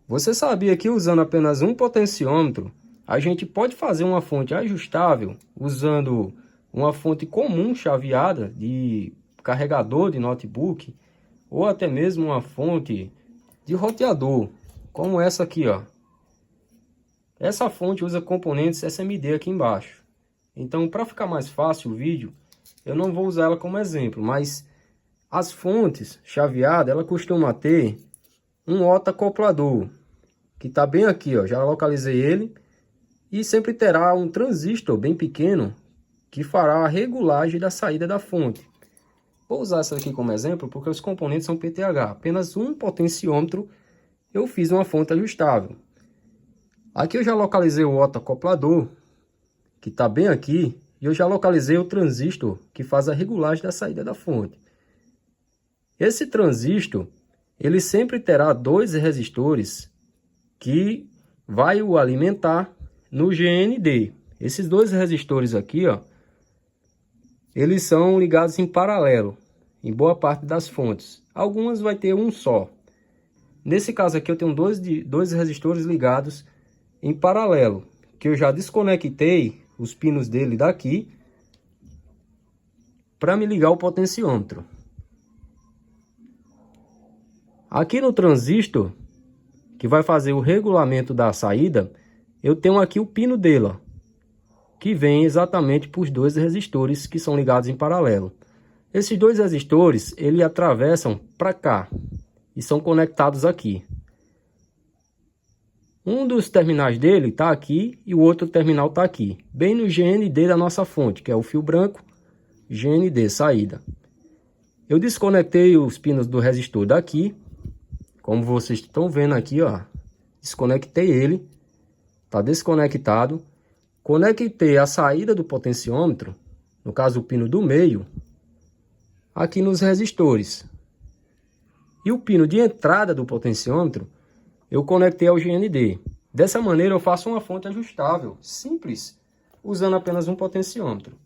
Você sabia que usando apenas um potenciômetro, a gente pode fazer uma fonte ajustável usando uma fonte comum chaveada de carregador de notebook ou até mesmo uma fonte de roteador, como essa aqui, ó. Essa fonte usa componentes SMD aqui embaixo. Então, para ficar mais fácil o vídeo, eu não vou usar ela como exemplo, mas as fontes chaveadas, ela costuma ter um otacoplador, que está bem aqui, ó. Já localizei ele. E sempre terá um transistor bem pequeno que fará a regulagem da saída da fonte. Vou usar essa aqui como exemplo porque os componentes são PTH. Apenas um potenciômetro eu fiz uma fonte ajustável. Aqui eu já localizei o otacoplador, que está bem aqui. E eu já localizei o transistor que faz a regulagem da saída da fonte. Esse transistor, ele sempre terá dois resistores que vai o alimentar no GND. Esses dois resistores aqui, ó, eles são ligados em paralelo em boa parte das fontes. Algumas vai ter um só. Nesse caso aqui eu tenho dois resistores ligados em paralelo, que eu já desconectei os pinos dele daqui para me ligar o potenciômetro. Aqui no transistor, que vai fazer o regulamento da saída, eu tenho aqui o pino dele, ó, que vem exatamente para os dois resistores que são ligados em paralelo. Esses dois resistores, eles atravessam para cá e são conectados aqui. Um dos terminais dele está aqui e o outro terminal está aqui, bem no GND da nossa fonte, que é o fio branco, GND, saída. Eu desconectei os pinos do resistor daqui, como vocês estão vendo aqui, ó. Desconectei ele, está desconectado. Conectei a saída do potenciômetro, no caso o pino do meio, aqui nos resistores. E o pino de entrada do potenciômetro, eu conectei ao GND. Dessa maneira eu faço uma fonte ajustável, simples, usando apenas um potenciômetro.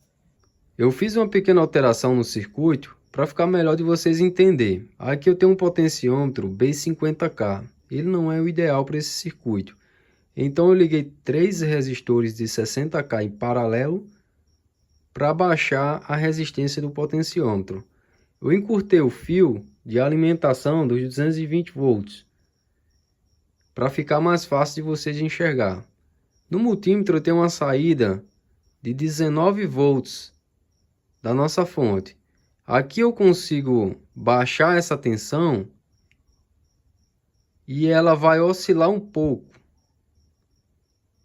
Eu fiz uma pequena alteração no circuito para ficar melhor de vocês entenderem. Aqui eu tenho um potenciômetro B50K. Ele não é o ideal para esse circuito. Então eu liguei 3 resistores de 60K em paralelo para baixar a resistência do potenciômetro. Eu encurtei o fio de alimentação dos 220 volts para ficar mais fácil de vocês enxergar. No multímetro eu tenho uma saída de 19 volts da nossa fonte. Aqui eu consigo baixar essa tensão e ela vai oscilar um pouco.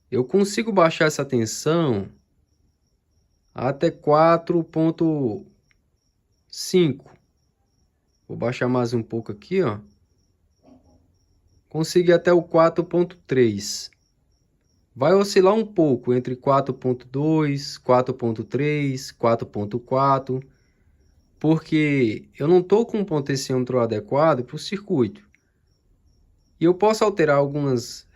Eu consigo baixar essa tensão até 4.5. Vou baixar mais um pouco aqui, ó. Consegui até o 4.3. Vai oscilar um pouco entre 4.2, 4.3, 4.4, porque eu não estou com um potenciômetro adequado para o circuito. E eu posso alterar alguns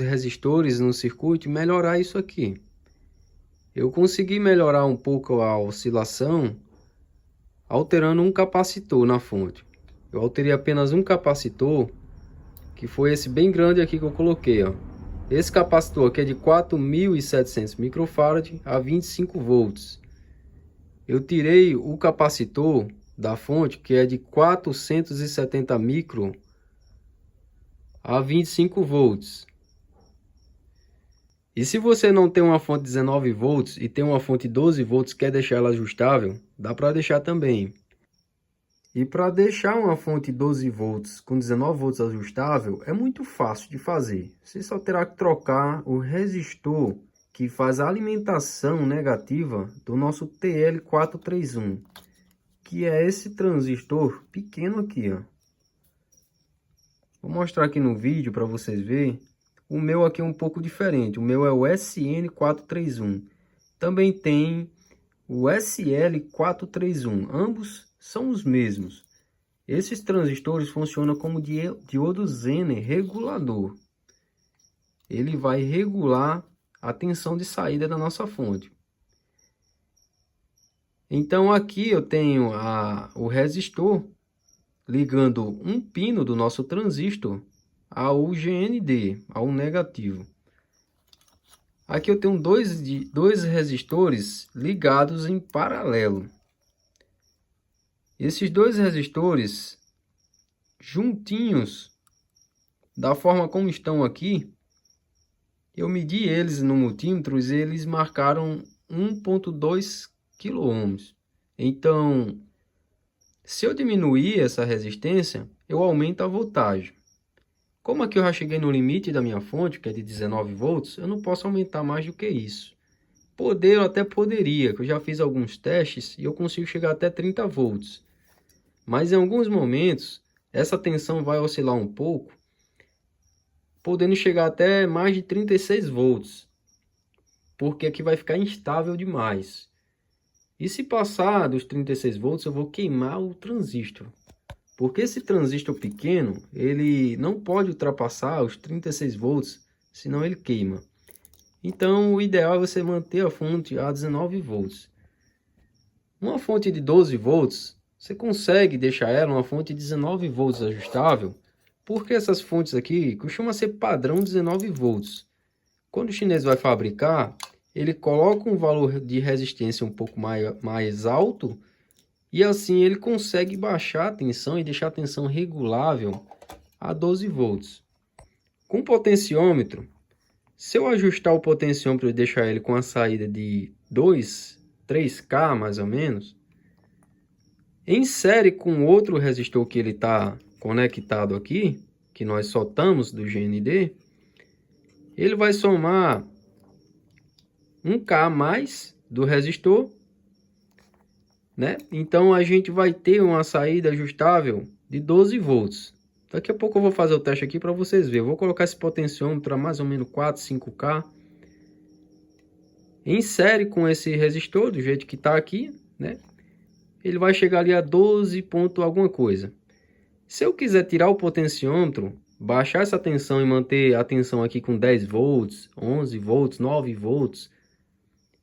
resistores no circuito e melhorar isso aqui. Eu consegui melhorar um pouco a oscilação alterando um capacitor na fonte. Eu alterei apenas um capacitor, que foi esse bem grande aqui que eu coloquei, ó. Esse capacitor aqui é de 4.700 microfarad a 25 volts. Eu tirei o capacitor da fonte, que é de 470 micro a 25 volts. E se você não tem uma fonte 19 volts e tem uma fonte 12 volts, quer deixar ela ajustável, dá para deixar também. E para deixar uma fonte 12 volts com 19 volts ajustável é muito fácil de fazer. Você só terá que trocar o resistor que faz a alimentação negativa do nosso TL431, que é esse transistor pequeno aqui, ó. Vou mostrar aqui no vídeo para vocês verem. O meu aqui é um pouco diferente. O meu é o SN431. Também tem o SL431. Ambos são os mesmos. Esses transistores funcionam como diodo Zener regulador. Ele vai regular a tensão de saída da nossa fonte. Então aqui eu tenho o resistor ligando um pino do nosso transistor ao GND, ao negativo. Aqui eu tenho dois resistores ligados em paralelo. Esses dois resistores juntinhos, da forma como estão aqui, eu medi eles no multímetro e eles marcaram 1,2 kΩ. Então, se eu diminuir essa resistência, eu aumento a voltagem. Como aqui eu já cheguei no limite da minha fonte, que é de 19 volts, eu não posso aumentar mais do que isso. Eu até poderia, que eu já fiz alguns testes e eu consigo chegar até 30 volts. Mas em alguns momentos, essa tensão vai oscilar um pouco, podendo chegar até mais de 36 volts. Porque aqui vai ficar instável demais. E se passar dos 36 volts, eu vou queimar o transistor. Porque esse transistor pequeno, ele não pode ultrapassar os 36 volts, senão ele queima. Então, o ideal é você manter a fonte a 19 volts. Uma fonte de 12 volts, você consegue deixar ela uma fonte de 19 volts ajustável, porque essas fontes aqui costumam ser padrão 19 volts. Quando o chinês vai fabricar, ele coloca um valor de resistência um pouco mais alto, e assim ele consegue baixar a tensão e deixar a tensão regulável a 12 volts. Com o potenciômetro, se eu ajustar o potenciômetro e deixar ele com a saída de 3K mais ou menos, em série com outro resistor que ele está conectado aqui, que nós soltamos do GND, ele vai somar 1K a mais do resistor, né? Então a gente vai ter uma saída ajustável de 12 volts. Daqui a pouco eu vou fazer o teste aqui para vocês verem. Eu vou colocar esse potenciômetro a mais ou menos 4, 5K. Em série com esse resistor, do jeito que está aqui, né? Ele vai chegar ali a 12 ponto alguma coisa. Se eu quiser tirar o potenciômetro, baixar essa tensão e manter a tensão aqui com 10 volts, 11 volts, 9 volts,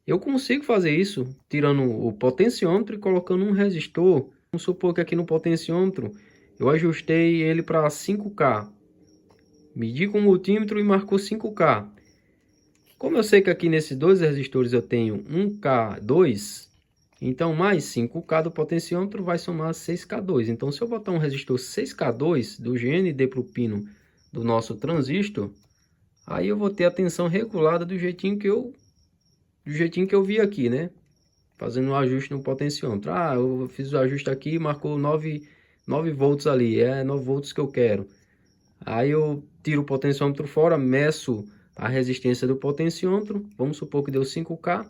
eu consigo fazer isso tirando o potenciômetro e colocando um resistor. Vamos supor que aqui no potenciômetro eu ajustei ele para 5K. Medi com o multímetro e marcou 5K. Como eu sei que aqui nesses dois resistores eu tenho 1K2, então mais 5K do potenciômetro vai somar 6K2. Então se eu botar um resistor 6K2 do GND para o pino do nosso transistor, aí eu vou ter a tensão regulada do jeitinho que eu vi aqui, né? Fazendo um ajuste no potenciômetro. Ah, eu fiz o ajuste aqui e marcou 9 volts ali. É 9 volts que eu quero. Aí eu tiro o potenciômetro fora, meço a resistência do potenciômetro. Vamos supor que deu 5K.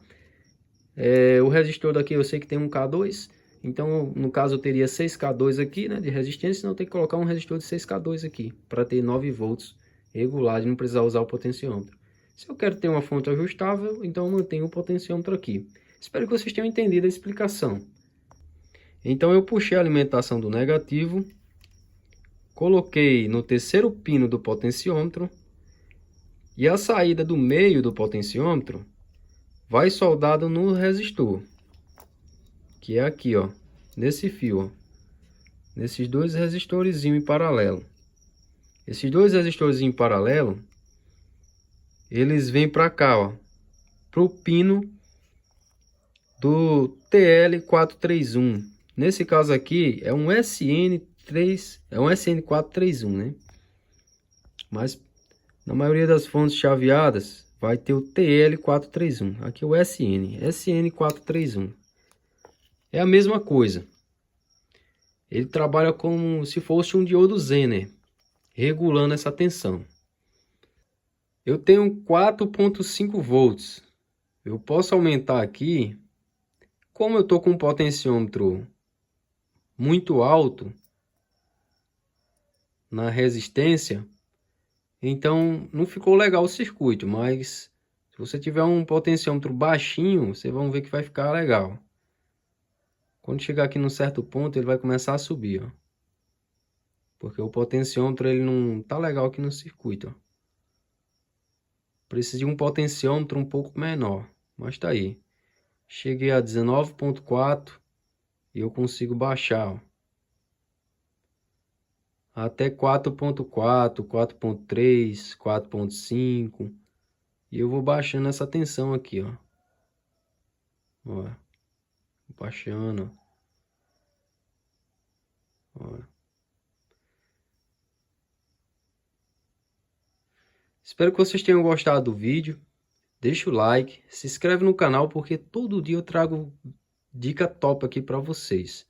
O resistor daqui eu sei que tem um K2. Então, no caso, eu teria 6K2 aqui, né? De resistência. Então, eu tenho que colocar um resistor de 6K2 aqui. Para ter 9 volts regular e não precisar usar o potenciômetro. Se eu quero ter uma fonte ajustável, então eu mantenho o potenciômetro aqui. Espero que vocês tenham entendido a explicação. Então eu puxei a alimentação do negativo, coloquei no terceiro pino do potenciômetro e a saída do meio do potenciômetro vai soldado no resistor, que é aqui, ó, nesse fio, ó, nesses dois resistores em paralelo. Esses dois resistores em paralelo, eles vêm para cá, ó, para o pino do TL431. Nesse caso aqui é um SN431, né? Mas na maioria das fontes chaveadas vai ter o TL431. Aqui é o SN431. É a mesma coisa. Ele trabalha como se fosse um diodo Zener, regulando essa tensão. Eu tenho 4,5 volts. Eu posso aumentar aqui. Como eu estou com um potenciômetro muito alto na resistência, então não ficou legal o circuito, mas se você tiver um potenciômetro baixinho, vocês vão ver que vai ficar legal. Quando chegar aqui num certo ponto, ele vai começar a subir, ó. Porque o potenciômetro ele não tá legal aqui no circuito, ó. Precisa de um potenciômetro um pouco menor, mas tá aí. Cheguei a 19,4 e eu consigo baixar, ó. até 4.4, 4.3, 4.5. E eu vou baixando essa tensão aqui, ó. Ó, baixando, ó. Espero que vocês tenham gostado do vídeo. Deixa o like, se inscreve no canal porque todo dia eu trago dica top aqui para vocês.